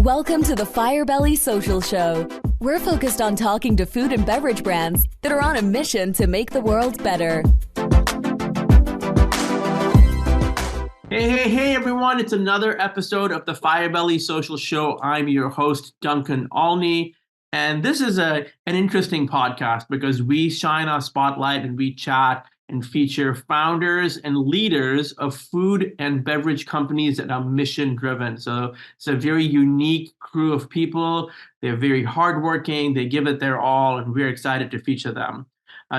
Welcome to the Firebelly Social Show. We're focused on talking to food and beverage brands that are on a mission to make the world better. Hey, everyone. It's another episode of the Firebelly Social Show. I'm your host, Duncan Alney. And this is an interesting podcast because we shine our spotlight and we chat and feature founders and leaders of food and beverage companies that are mission driven. So it's a very unique crew of people. They're very hardworking. They give it their all, and we're excited to feature them.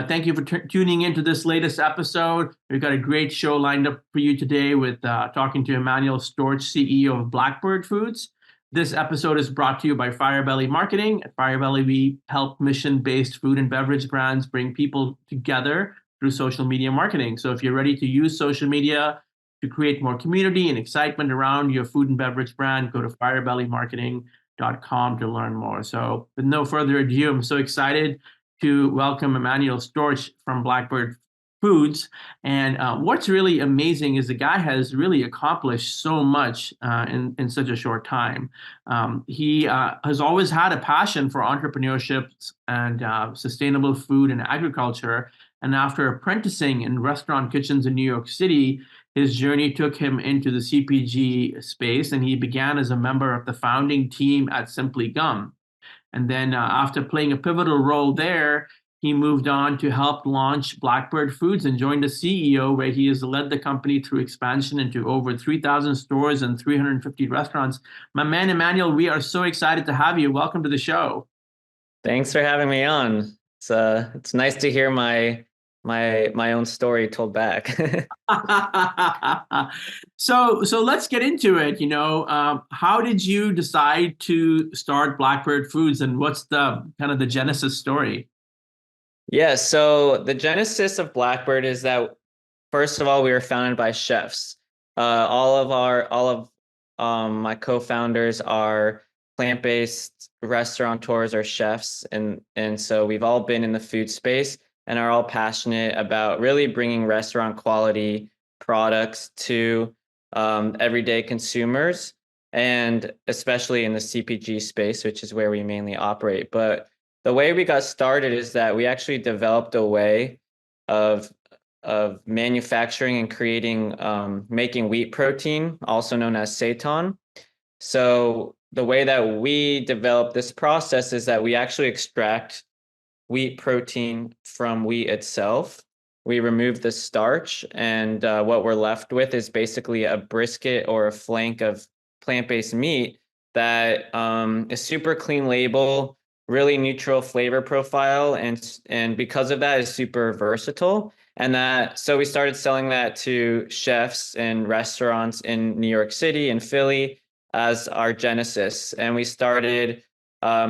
Thank you for tuning into this latest episode. We've got a great show lined up for you today with talking to Emanuel Storch, CEO of Blackbird Foods. This episode is brought to you by Firebelly Marketing. At Firebelly, we help mission-based food and beverage brands bring people together through social media marketing. So if you're ready to use social media to create more community and excitement around your food and beverage brand, go to firebellymarketing.com to learn more. So with no further ado, I'm so excited to welcome Emanuel Storch from Blackbird Foods. And what's really amazing is the guy has really accomplished so much in such a short time. He has always had a passion for entrepreneurship and sustainable food and agriculture. And after apprenticing in restaurant kitchens in New York City, his journey took him into the CPG space, and he began as a member of the founding team at Simply Gum. And then after playing a pivotal role there, he moved on to help launch Blackbird Foods and joined as CEO, where he has led the company through expansion into over 3,000 stores and 350 restaurants. My man, Emanuel, we are so excited to have you. Welcome to the show. Thanks for having me on. It's nice to hear my own story told back. So let's get into it. How did you decide to start Blackbird Foods, and what's the kind of the genesis story? Yeah, so the genesis of Blackbird is that, first of all, we were founded by chefs. All of my co-founders are plant-based restaurateurs or chefs, and so we've all been in the food space and are all passionate about really bringing restaurant quality products to everyday consumers, and especially in the CPG space, which is where we mainly operate. But the way we got started is that we actually developed a way of manufacturing and creating, making wheat protein, also known as seitan. So the way that we develop this process is that we actually extract wheat protein from wheat itself. We remove the starch, and what we're left with is basically a brisket or a flank of plant-based meat that is super clean label, really neutral flavor profile, and because of that is super versatile. And so we started selling that to chefs and restaurants in New York City and Philly as our genesis, and we started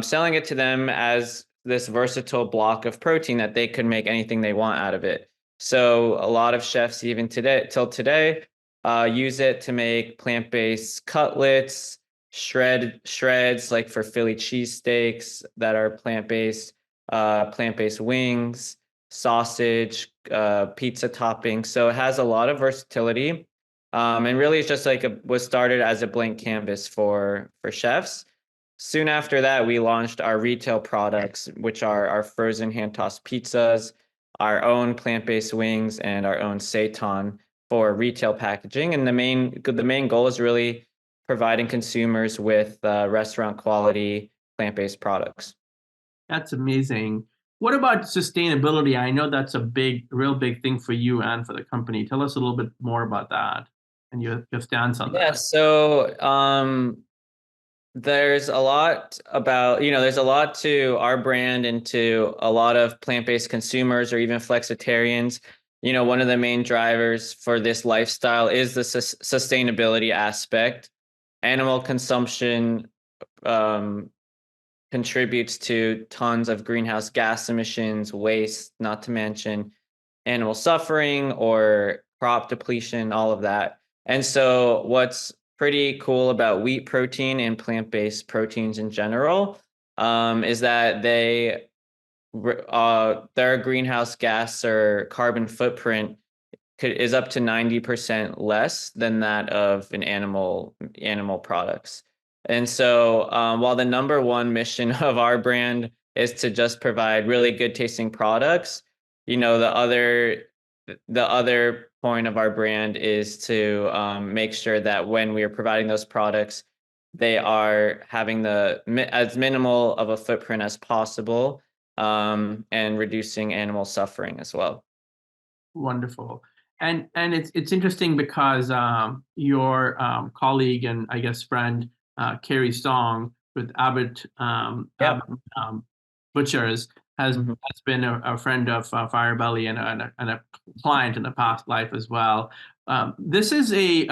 selling it to them as this versatile block of protein that they could make anything they want out of it. So a lot of chefs even till today use it to make plant-based cutlets, shreds like for Philly cheesesteaks that are plant-based wings, sausage, pizza toppings. So it has a lot of versatility, and really it's just was started as a blank canvas for chefs. Soon after that, we launched our retail products, which are our frozen hand-tossed pizzas, our own plant-based wings, and our own seitan for retail packaging. And the main goal is really providing consumers with restaurant quality plant-based products. That's amazing. What about sustainability? I know that's a real big thing for you and for the company. Tell us a little bit more about that and your stance on that. Yeah, so there's a lot to our brand and to a lot of plant-based consumers or even flexitarians. One of the main drivers for this lifestyle is the sustainability aspect. Animal consumption contributes to tons of greenhouse gas emissions, waste, not to mention animal suffering or crop depletion, all of that. And so what's pretty cool about wheat protein and plant-based proteins in general is that their greenhouse gas or carbon footprint is up to 90% less than that of an animal products. And so while the number one mission of our brand is to just provide really good tasting products, the other point of our brand is to make sure that when we are providing those products, they are having as minimal of a footprint as possible, and reducing animal suffering as well. Wonderful. And it's interesting because your colleague and I guess friend Carrie Song with Yep. Abbott Butchers Mhm. has been a friend of Firebelly and a client in the past life as well. This is a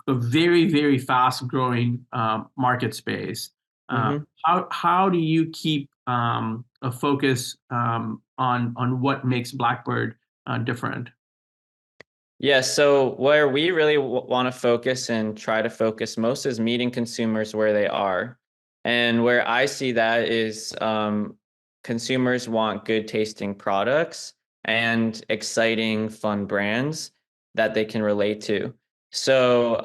very very fast growing market space. Mhm. How do you keep a focus on what makes Blackbird different? Yeah, so where we really want to focus and try to focus most is meeting consumers where they are. And where I see that is consumers want good tasting products and exciting, fun brands that they can relate to. So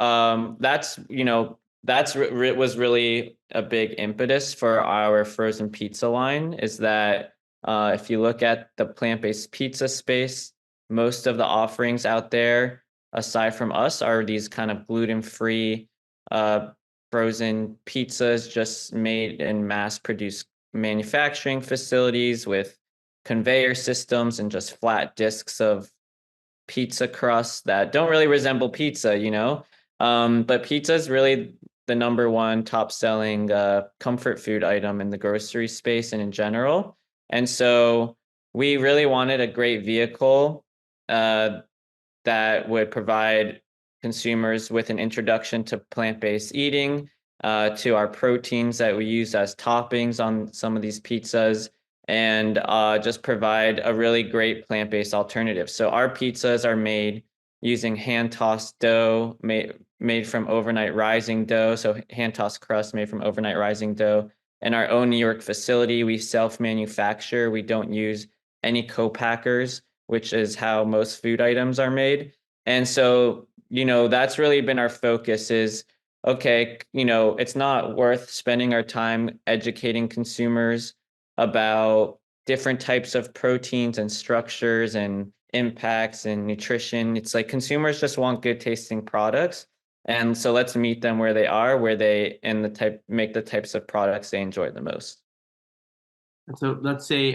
was really a big impetus for our frozen pizza line, is that if you look at the plant-based pizza space, most of the offerings out there, aside from us, are these kind of gluten-free uh, frozen pizzas just made in mass-produced manufacturing facilities with conveyor systems and just flat discs of pizza crust that don't really resemble pizza. But pizza is really the number one top selling comfort food item in the grocery space and in general. And so we really wanted a great vehicle uh, that would provide consumers with an introduction to plant-based eating, to our proteins that we use as toppings on some of these pizzas, and just provide a really great plant-based alternative. So our pizzas are made using hand-tossed dough, made from overnight rising dough. So hand-tossed crust made from overnight rising dough. In our own New York facility, we self-manufacture. We don't use any co-packers, which is how most food items are made. And so, that's really been our focus is, okay, it's not worth spending our time educating consumers about different types of proteins and structures and impacts and nutrition. It's like consumers just want good tasting products. And so let's meet them where they are, make the types of products they enjoy the most. So that's a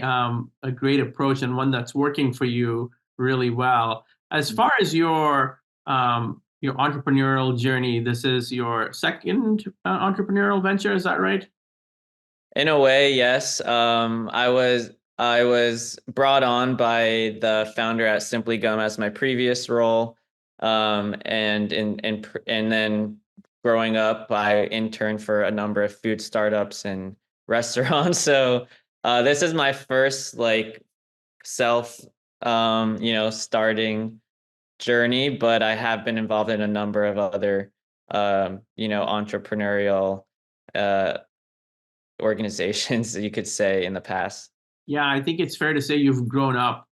great approach and one that's working for you really well. As far as your entrepreneurial journey, this is your second entrepreneurial venture, is that right? In a way, yes. I was brought on by the founder at Simply Gum as my previous role, and then growing up, I interned for a number of food startups and restaurants. So this is my first like self, starting journey, but I have been involved in a number of other, entrepreneurial uh, organizations, you could say, in the past. Yeah, I think it's fair to say you've grown up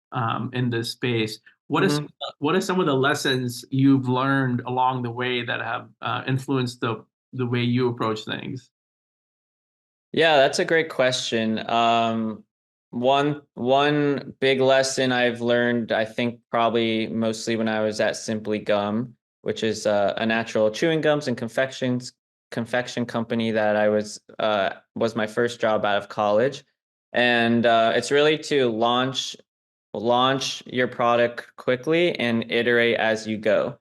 in this space. Mhm. What are some of the lessons you've learned along the way that have influenced the way you approach things? Yeah, that's a great question. One big lesson I've learned, I think probably mostly when I was at Simply Gum, which is a natural chewing gums and confection company that I was my first job out of college, and it's really to launch your product quickly and iterate as you go.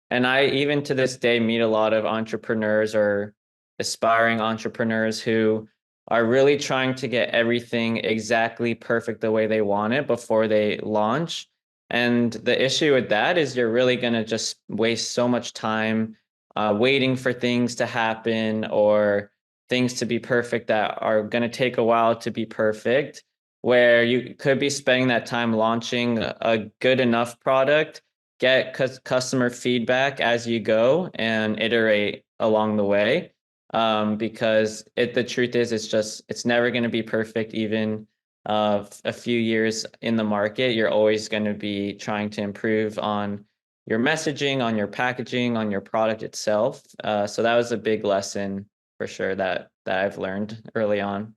And I, even to this day, meet a lot of entrepreneurs or aspiring entrepreneurs who are really trying to get everything exactly perfect the way they want it before they launch. And the issue with that is you're really going to just waste so much time waiting for things to happen or things to be perfect that are going to take a while to be perfect, where you could be spending that time launching a good enough product, get customer feedback as you go, and iterate along the way. Because the truth is, it's never going to be perfect. Even a few years in the market, you're always going to be trying to improve on your messaging, on your packaging, on your product itself. So that was a big lesson for sure that I've learned early on.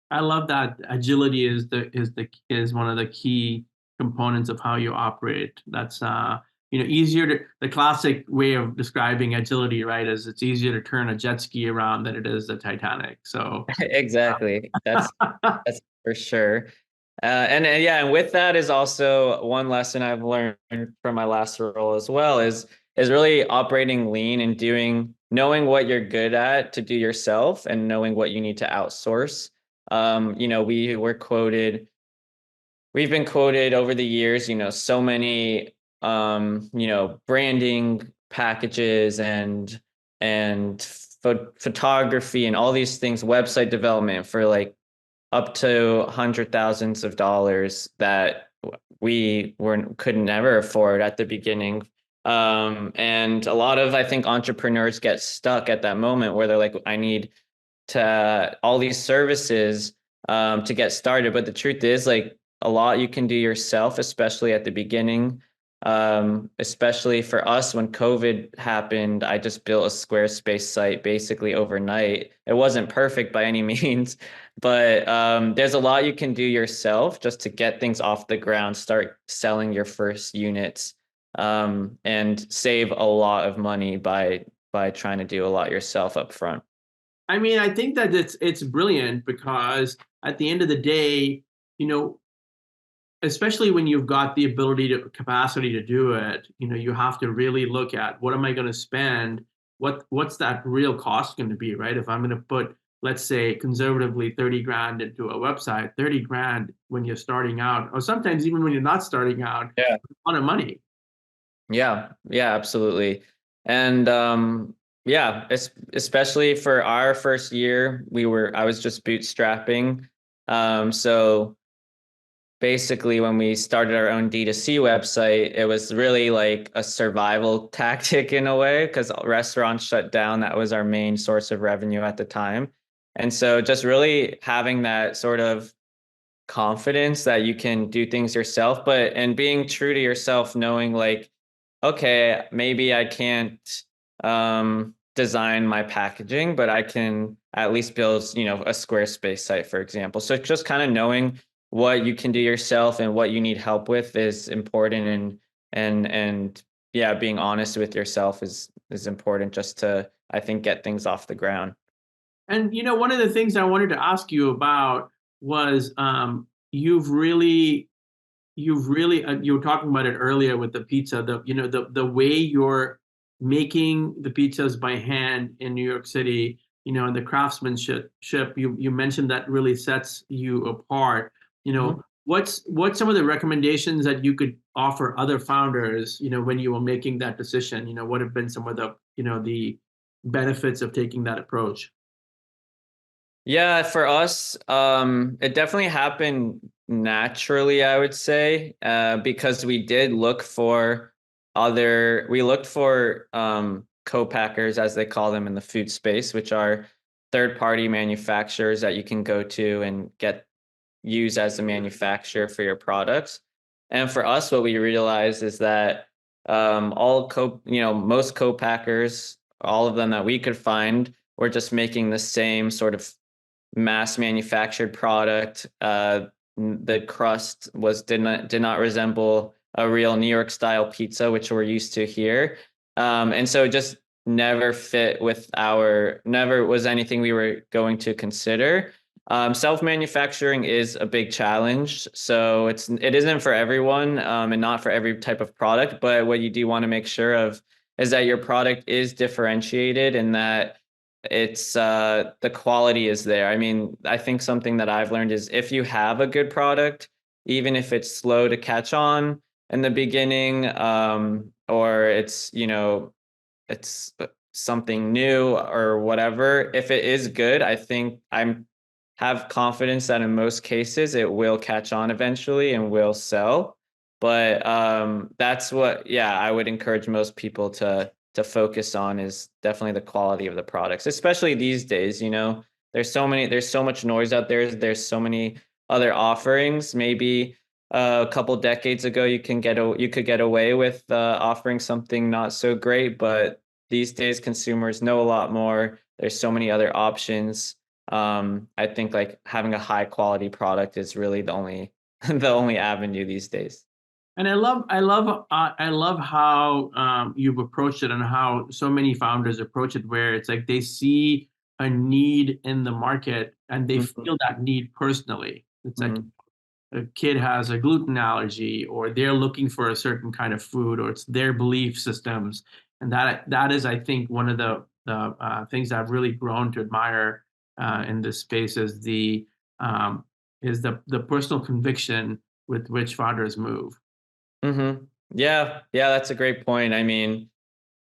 I love that agility is one of the key components of how you operate. That's easier to the classic way of describing agility, right? Is it's easier to turn a jet ski around than it is the Titanic. So Exactly. That's for sure. And with that is also one lesson I've learned from my last role as well is really operating lean and knowing what you're good at to do yourself and knowing what you need to outsource. We've been quoted over the years, so many branding packages and photography and all these things, website development for like up to hundred thousands of dollars that we could never afford at the beginning. And a lot of, I think, entrepreneurs get stuck at that moment where they're like, I need to all these services to get started. But the truth is, like, a lot you can do yourself, especially at the beginning. Especially for us, when COVID happened, I just built a Squarespace site basically overnight. It wasn't perfect by any means, but there's a lot you can do yourself just to get things off the ground, start selling your first units, and save a lot of money by trying to do a lot yourself up front. I mean, I think that it's brilliant because at the end of the day, especially when you've got the capacity to do it, you have to really look at what am I going to spend? What's that real cost going to be, right? If I'm going to put, let's say, conservatively 30 grand into a website, 30 grand when you're starting out, or sometimes even when you're not starting out, Yeah. a lot of money. Yeah, absolutely. And especially for our first year, I was just bootstrapping. So basically when we started our own D2C website, it was really like a survival tactic in a way, because restaurants shut down. That was our main source of revenue at the time. And so just really having that sort of confidence that you can do things yourself, and being true to yourself, knowing like, okay, maybe I can't design my packaging, but I can at least build, a Squarespace site, for example. So just kind of knowing what you can do yourself and what you need help with is important, and yeah, being honest with yourself is important just to, I think, get things off the ground. And one of the things I wanted to ask you about was you were talking about it earlier with the pizza, the way you're making the pizzas by hand in New York City, and the craftsmanship you mentioned that really sets you apart. Mhm. What's some of the recommendations that you could offer other founders, when you were making that decision? What have been some of the benefits of taking that approach? Yeah, for us, it definitely happened naturally, I would say, because we looked for co-packers, as they call them in the food space, which are third-party manufacturers that you can go to and use as a manufacturer for your products. And for us, what we realized is that most co-packers, all of them that we could find, were just making the same sort of mass manufactured product. The crust did not resemble a real New York style pizza, which we're used to here. And so it just never was anything we were going to consider. Self-manufacturing is a big challenge. So it isn't for everyone, and not for every type of product, but what you do want to make sure of is that your product is differentiated and that it's the quality is there. I mean, I think something that I've learned is if you have a good product, even if it's slow to catch on in the beginning, or it's something new or whatever, if it is good, I think have confidence that in most cases it will catch on eventually and will sell. But that's what, yeah, I would encourage most people to focus on, is definitely the quality of the products, especially these days. There's so much noise out there. There's so many other offerings. Maybe a couple decades ago, you could get away with offering something not so great, but these days consumers know a lot more. There's so many other options. I think like having a high quality product is really the only the only avenue these days. And I love how you've approached it and how so many founders approach it, where it's like they see a need in the market and they Mhm, feel that need personally. It's like mhm, a kid has a gluten allergy, or they're looking for a certain kind of food, or it's their belief systems, and that is, I think, one of the things I've really grown to admire in this space um, is the personal conviction with which founders move. mhm. Yeah, yeah, that's a great point. I mean,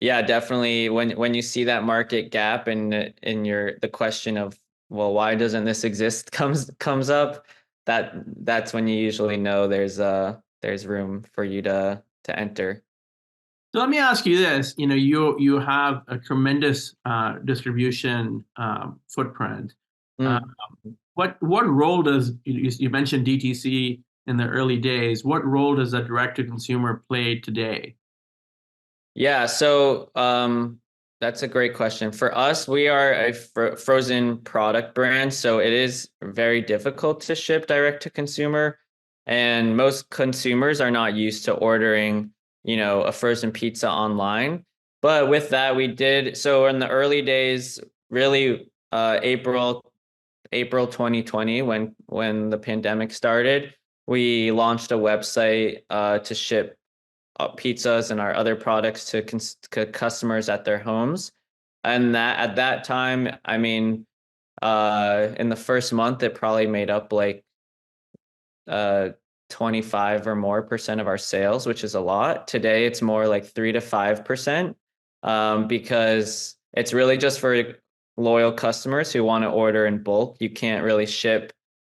yeah, definitely when you see that market gap and in your the question of, well, why doesn't this exist comes up, that's when you usually know there's room for you to enter. So let me ask you this: you have a tremendous distribution footprint. Uh, Mm. what role does you mentioned DTC in the early days? What role does a direct to consumer play today? Yeah, so that's a great question. For us, we are a frozen product brand, so it is very difficult to ship direct to consumer, and most consumers are not used to ordering, a frozen pizza online. But with that, we did so in the early days, really April 2020 when the pandemic started, we launched a website to ship pizzas and our other products to customers at their homes. And that at that time, I mean, in the first month, it probably made up like uh, 25 or more percent of our sales, which is a lot. Today, it's more like 3 to 5%, because it's really just for loyal customers who want to order in bulk. You can't really ship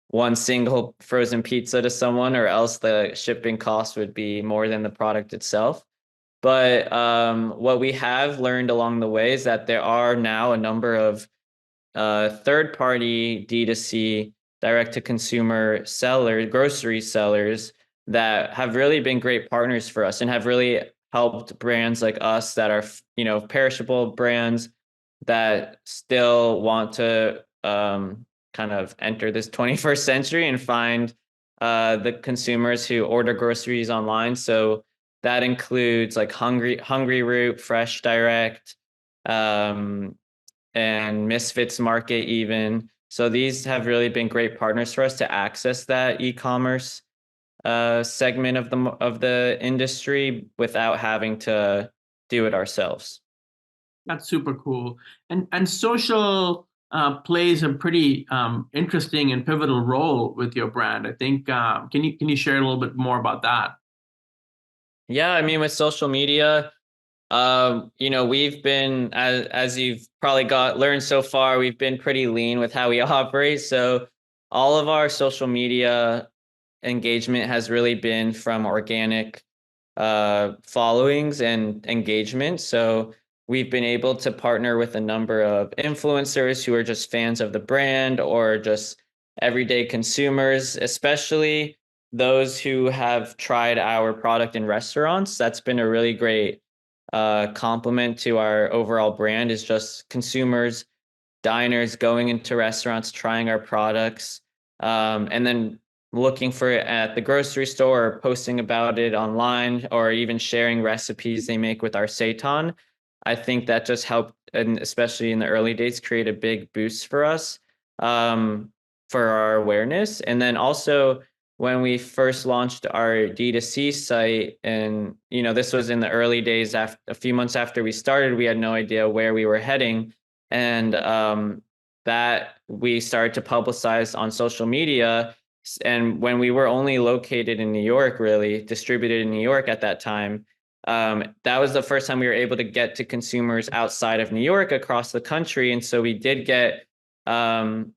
one single frozen pizza to someone, or else the shipping cost would be more than the product itself. But what we have learned along the way is that there are now a number of third-party D2C direct-to-consumer sellers, grocery sellers that have really been great partners for us and have really helped brands like us that are, perishable brands that still want to kind of enter this 21st century and find the consumers who order groceries online. So that includes like Hungry Root, Fresh Direct, um, and Misfits Market even. So these have really been great partners for us to access that e-commerce segment of the industry without having to do it ourselves. That's super cool. And social plays a pretty interesting and pivotal role with your brand. I think can you share a little bit more about that? Yeah, I mean with social media, we've been as you've probably got learned so far, we've been pretty lean with how we operate. So all of our social media engagement has really been from organic followings and engagement. So we've been able to partner with a number of influencers who are just fans of the brand or just everyday consumers, especially those who have tried our product in restaurants. That's been a really great compliment to our overall brand, is just consumers, diners going into restaurants, trying our products, and then looking for it at the grocery store or posting about it online or even sharing recipes they make with our seitan. I think that just helped, and especially in the early days, create a big boost for us, for our awareness. And then also when we first launched our D2C site, and this was in the early days, after a few months after we started, we had no idea where we were heading. And that we started to publicize on social media. And when we were only located in New York, really distributed in New York at that time, that was the first time we were able to get to consumers outside of New York across the country. And so we did get started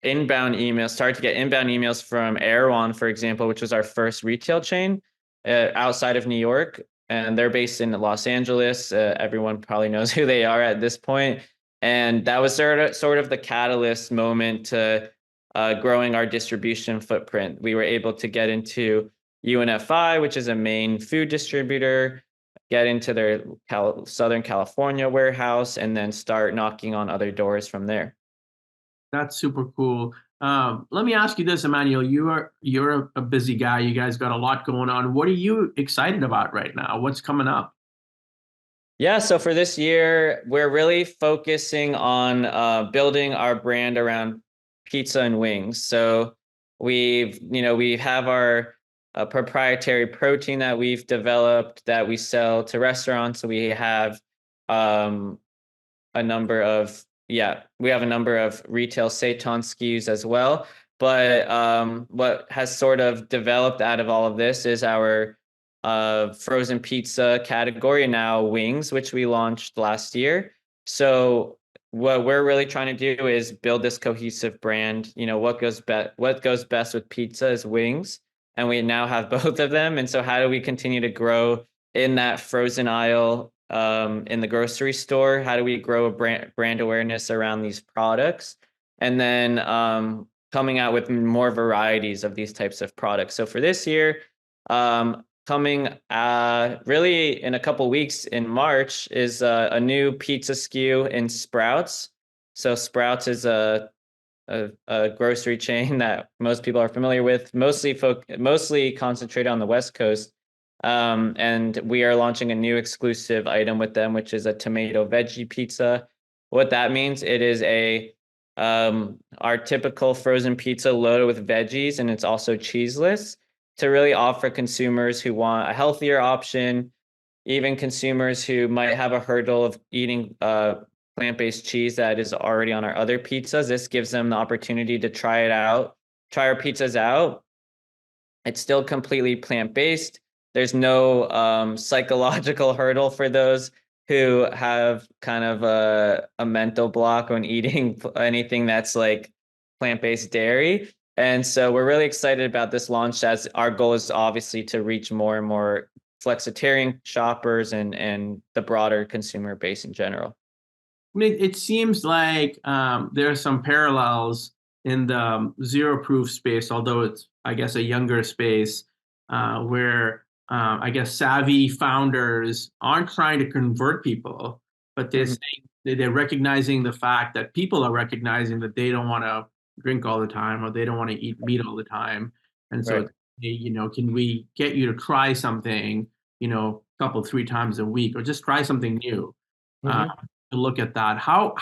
to get inbound emails from Erewhon, for example, which was our first retail chain outside of New York. And they're based in Los Angeles. Everyone probably knows who they are at this point. And that was sort of the catalyst moment to growing our distribution footprint. We were able to get into UNFI, which is a main food distributor, get into their Southern California warehouse, and then start knocking on other doors from there. That's super cool. Let me ask you this, Emmanuel. You're a busy guy. You guys got a lot going on. What are you excited about right now? What's coming up? Yeah, so for this year, we're really focusing on building our brand around pizza and wings. So we have our proprietary protein that we've developed that we sell to restaurants. So we have um, a number of we have a number of retail seitan SKUs as well. But what has sort of developed out of all of this is our frozen pizza category, and now wings, which we launched last year. So what we're really trying to do is build this cohesive brand. What goes best with pizza is wings, and we now have both of them. And so how do we continue to grow in that frozen aisle in the grocery store? How do we grow a brand awareness around these products? And then coming out with more varieties of these types of products. So for this year, coming really in a couple weeks in March is a new pizza SKU in Sprouts. So Sprouts is a grocery chain that most people are familiar with, mostly concentrated on the West Coast. And we are launching a new exclusive item with them, which is a tomato veggie pizza. What that means, it is our typical frozen pizza loaded with veggies, and it's also cheeseless, to really offer consumers who want a healthier option, even consumers who might have a hurdle of eating plant-based cheese that is already on our other pizzas. This gives them the opportunity to try our pizzas out. It's still completely plant-based. There's no psychological hurdle for those who have kind of a mental block on eating anything that's like plant-based dairy. And so we're really excited about this launch, as our goal is obviously to reach more and more flexitarian shoppers and the broader consumer base in general. I mean, it seems like there are some parallels in the zero proof space, although it's, I guess, a younger space where I guess savvy founders aren't trying to convert people, but they're saying they're recognizing the fact that people are recognizing that they don't want to drink all the time, or they don't want to eat meat all the time. And so, Right. hey, can we get you to try something, a couple, 3 times a week, or just try something new? To look at that. How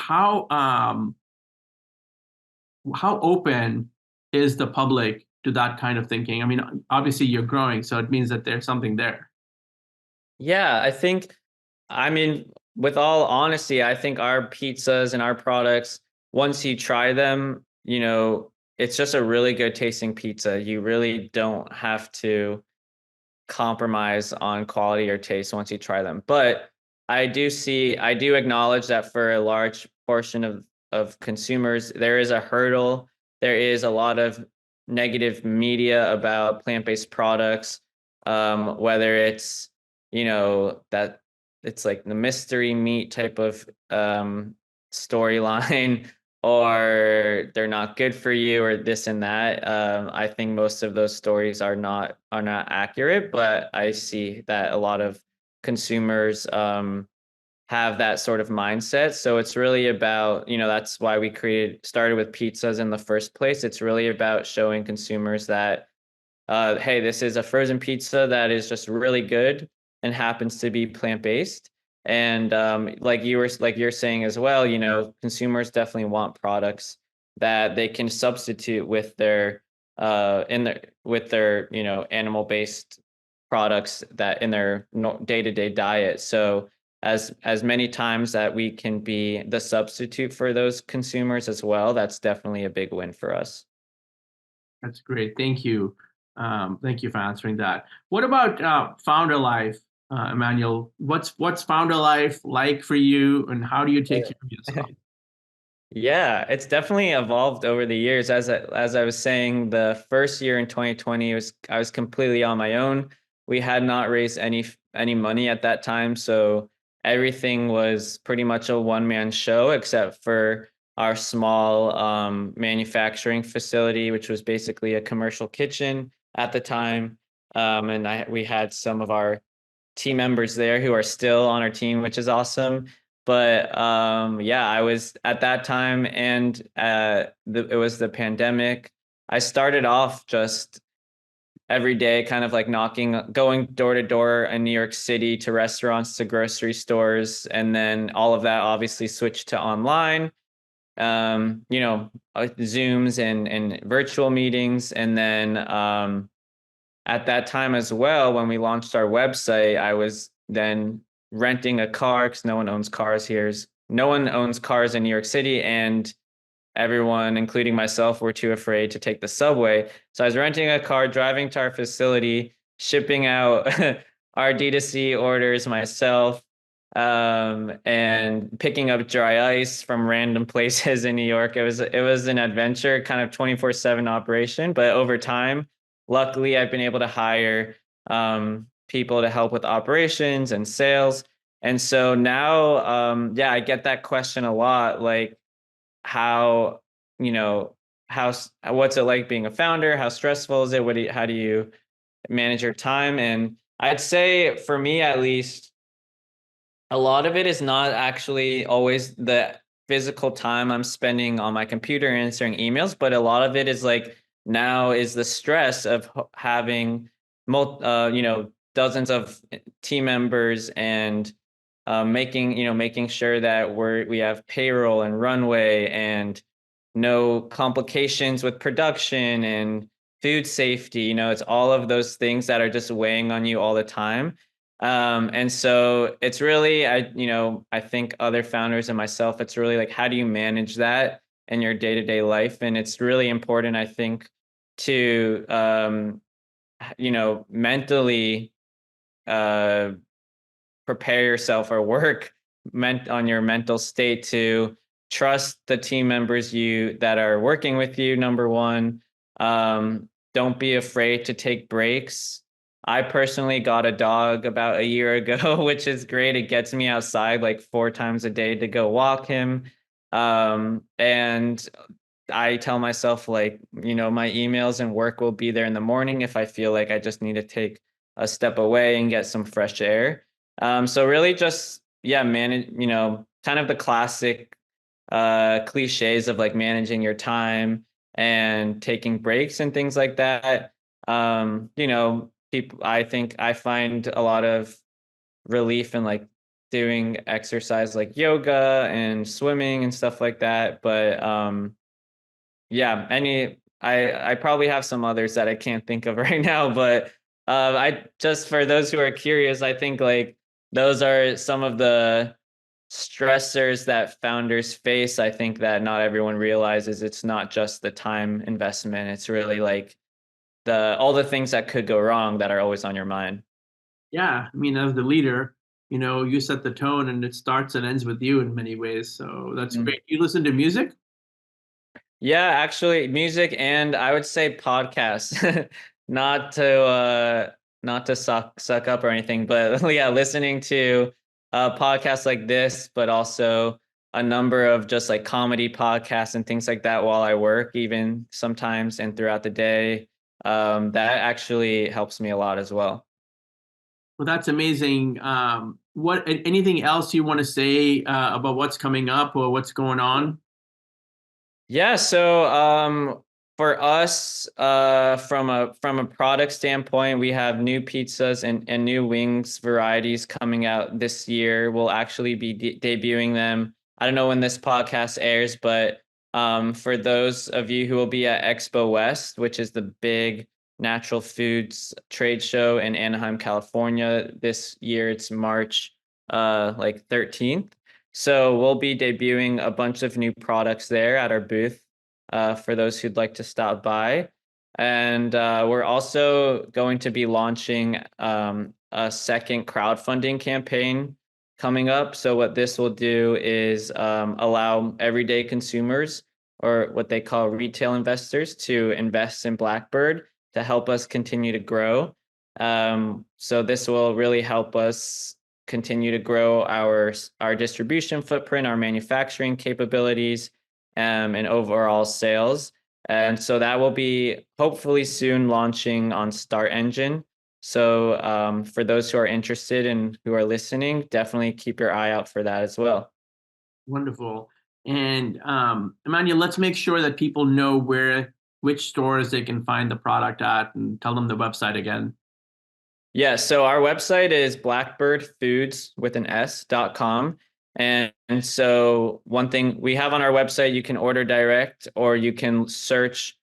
open is the public to that kind of thinking? I mean, obviously you're growing, so it means that there's something there. Yeah, I mean, with all honesty, I think our pizzas and our products, once you try them, it's just a really good tasting pizza. You really don't have to compromise on quality or taste once you try them. But I do acknowledge that for a large portion of consumers, there is a hurdle. There is a lot of negative media about plant-based products, whether it's, that it's like the mystery meat type of storyline, or they're not good for you, or this and that. I think most of those stories are not accurate, but I see that a lot of consumers have that sort of mindset. So it's really about, that's why we started with pizzas in the first place. It's really about showing consumers that, hey, this is a frozen pizza that is just really good and happens to be plant-based. And like you're saying as well, consumers definitely want products that they can substitute with their animal-based products that in their day-to-day diet. So as many times that we can be the substitute for those consumers as well, that's definitely a big win for us. That's great. Thank you. Thank you for answering that. What about founder life, Emmanuel? What's founder life like for you, and how do you take care of yourself? Yeah, it's definitely evolved over the years. As I was saying, the first year in 2020 I was completely on my own. We had not raised any money at that time, so everything was pretty much a one-man show, except for our small manufacturing facility, which was basically a commercial kitchen at the time. And we had some of our team members there who are still on our team, which is awesome. But yeah, I was at that time, and it was the pandemic. I started off just every day, kind of like going door to door in New York City, to restaurants, to grocery stores. And then all of that obviously switched to online, Zooms and virtual meetings. And then at that time as well, when we launched our website, I was then renting a car, because no one owns cars here. No one owns cars in New York City, and everyone, including myself, were too afraid to take the subway. So I was renting a car, driving to our facility, shipping out our D2C orders myself, and picking up dry ice from random places in New York. It was an adventure, kind of 24/7 operation. But over time, luckily, I've been able to hire people to help with operations and sales. And so now, yeah, I get that question a lot, like, how, what's it like being a founder? How stressful is it? How do you manage your time? And I'd say, for me at least, a lot of it is not actually always the physical time I'm spending on my computer answering emails, but a lot of it is like, now is the stress of having dozens of team members, and making sure that we have payroll and runway, and no complications with production and food safety. It's all of those things that are just weighing on you all the time. And so it's really, I think other founders and myself, it's really like, how do you manage that in your day-to-day life? And it's really important, I think, to mentally prepare yourself, or work on your mental state, to trust the team members that are working with you. Number one, don't be afraid to take breaks. I personally got a dog about a year ago, which is great. It gets me outside like 4 times a day to go walk him. And I tell myself, like, my emails and work will be there in the morning if I feel like I just need to take a step away and get some fresh air. So really just, yeah, manage, kind of the classic cliches of like managing your time and taking breaks and things like that. I think I find a lot of relief in like doing exercise like yoga and swimming and stuff like that. But yeah, I probably have some others that I can't think of right now, but I just, for those who are curious, I think like those are some of the stressors that founders face. I think that not everyone realizes it's not just the time investment. It's really like all the things that could go wrong that are always on your mind. Yeah, I mean, as the leader, you set the tone, and it starts and ends with you in many ways. So that's great. You listen to music? Yeah, actually, music, and I would say podcasts. Not to suck up or anything, but yeah, listening to podcasts like this, but also a number of just like comedy podcasts and things like that while I work, even sometimes and throughout the day. That actually helps me a lot as well. Well, that's amazing. Anything else you want to say about what's coming up or what's going on? Yeah, so for us, from a product standpoint, we have new pizzas and new wings varieties coming out this year. We'll actually be debuting them. I don't know when this podcast airs, but for those of you who will be at Expo West, which is the big natural foods trade show in Anaheim, California, this year, it's March like 13th. So we'll be debuting a bunch of new products there at our booth for those who'd like to stop by. And we're also going to be launching a second crowdfunding campaign coming up. So what this will do is allow everyday consumers, or what they call retail investors, to invest in Blackbird to help us continue to grow. So this will really help us continue to grow our distribution footprint, our manufacturing capabilities, and overall sales. And so that will be hopefully soon launching on Start Engine. So for those who are interested and who are listening, definitely keep your eye out for that as well. Wonderful. And Emanuel, let's make sure that people know which stores they can find the product at, and tell them the website again. Yeah, so our website is blackbirdfoods with an S.com. And so one thing we have on our website, you can order direct, or you can search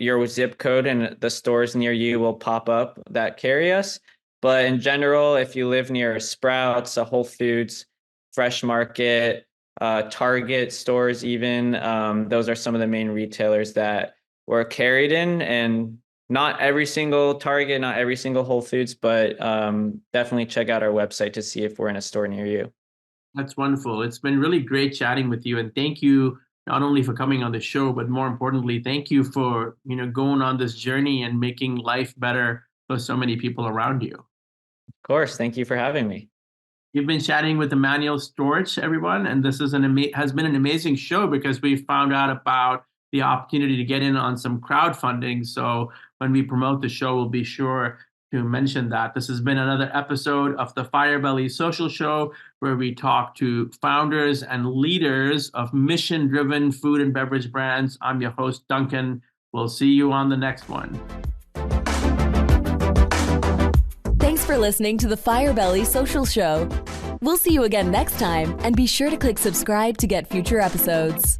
your zip code and the stores near you will pop up that carry us. But in general, if you live near a Sprouts, a Whole Foods, Fresh Market, Target stores even, those are some of the main retailers that we're carried in. And not every single Target, not every single Whole Foods, but definitely check out our website to see if we're in a store near you. That's wonderful. It's been really great chatting with you, and thank you not only for coming on the show, but more importantly, thank you for going on this journey and making life better for so many people around you. Of course, thank you for having me. You've been chatting with Emanuel Storch, everyone, and this is has been an amazing show because we found out about the opportunity to get in on some crowdfunding. So when we promote the show, we'll be sure to mention that. This has been another episode of the Firebelly Social Show, where we talk to founders and leaders of mission-driven food and beverage brands. I'm your host, Duncan. We'll see you on the next one. Thanks for listening to the Firebelly Social Show. We'll see you again next time, and be sure to click subscribe to get future episodes.